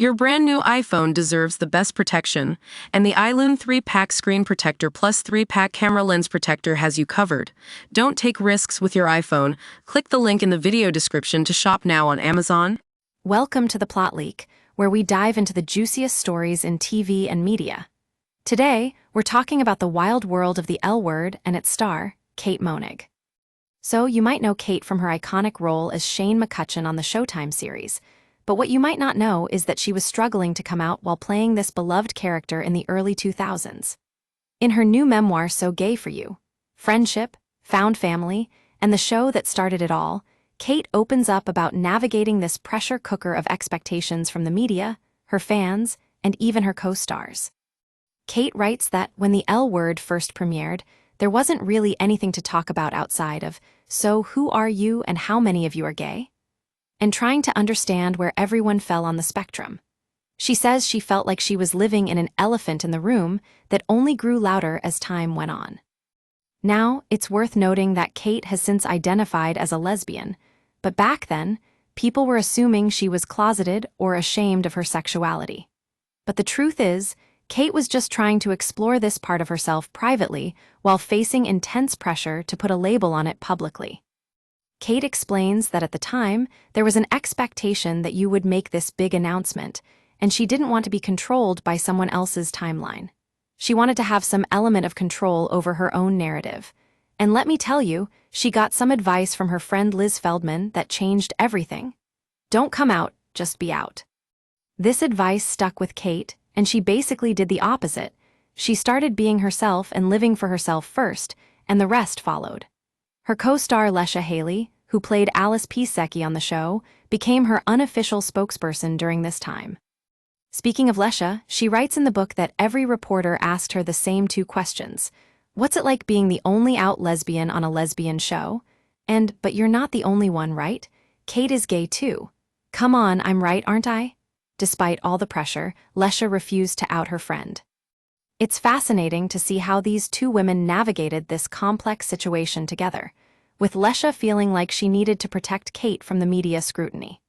Your brand new iPhone deserves the best protection, and the iLune 3-pack screen protector plus 3-pack camera lens protector has you covered. Don't take risks with your iPhone. Click the link in the video description to shop now on Amazon. Welcome to the Plot Leak, where we dive into the juiciest stories in TV and media. Today, we're talking about the wild world of the L Word and its star, Kate Moennig. So, you might know Kate from her iconic role as Shane McCutcheon on the Showtime series, but what you might not know is that she was struggling to come out while playing this beloved character in the early 2000s. In her new memoir, So Gay for You, Friendship, Found Family, and the show that started it all, Kate opens up about navigating this pressure cooker of expectations from the media, her fans, and even her co-stars. Kate writes that when the L Word first premiered, there wasn't really anything to talk about outside of, so who are you and how many of you are gay? And trying to understand where everyone fell on the spectrum. She says she felt like she was living in an elephant in the room that only grew louder as time went on. Now, it's worth noting that Kate has since identified as a lesbian, but back then, people were assuming she was closeted or ashamed of her sexuality. But the truth is, Kate was just trying to explore this part of herself privately while facing intense pressure to put a label on it publicly. Kate explains that at the time, there was an expectation that you would make this big announcement, and she didn't want to be controlled by someone else's timeline. She wanted to have some element of control over her own narrative. And let me tell you, she got some advice from her friend Liz Feldman that changed everything. Don't come out, just be out. This advice stuck with Kate, and she basically did the opposite. She started being herself and living for herself first, and the rest followed. Her co-star Leisha Hailey, who played Alice Pisecki on the show, became her unofficial spokesperson during this time. Speaking of Leisha, she writes in the book that every reporter asked her the same two questions. What's it like being the only out lesbian on a lesbian show? And, but you're not the only one, right? Kate is gay too. Come on, I'm right, aren't I? Despite all the pressure, Leisha refused to out her friend. It's fascinating to see how these two women navigated this complex situation together, with Leisha feeling like she needed to protect Kate from the media scrutiny.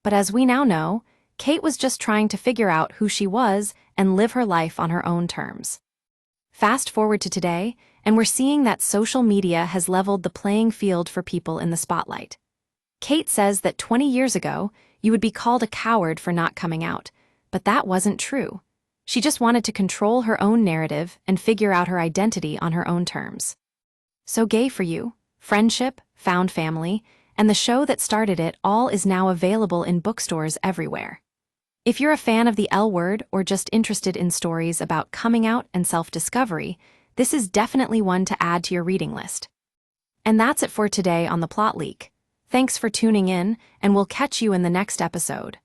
But as we now know, Kate was just trying to figure out who she was and live her life on her own terms. Fast forward to today, and we're seeing that social media has leveled the playing field for people in the spotlight. Kate says that 20 years ago, you would be called a coward for not coming out, but that wasn't true. She just wanted to control her own narrative and figure out her identity on her own terms. So Gay for You, Friendship, Found Family, and the show that started it all is now available in bookstores everywhere. If you're a fan of the L Word or just interested in stories about coming out and self-discovery, this is definitely one to add to your reading list. And that's it for today on The Plot Leak. Thanks for tuning in, and we'll catch you in the next episode.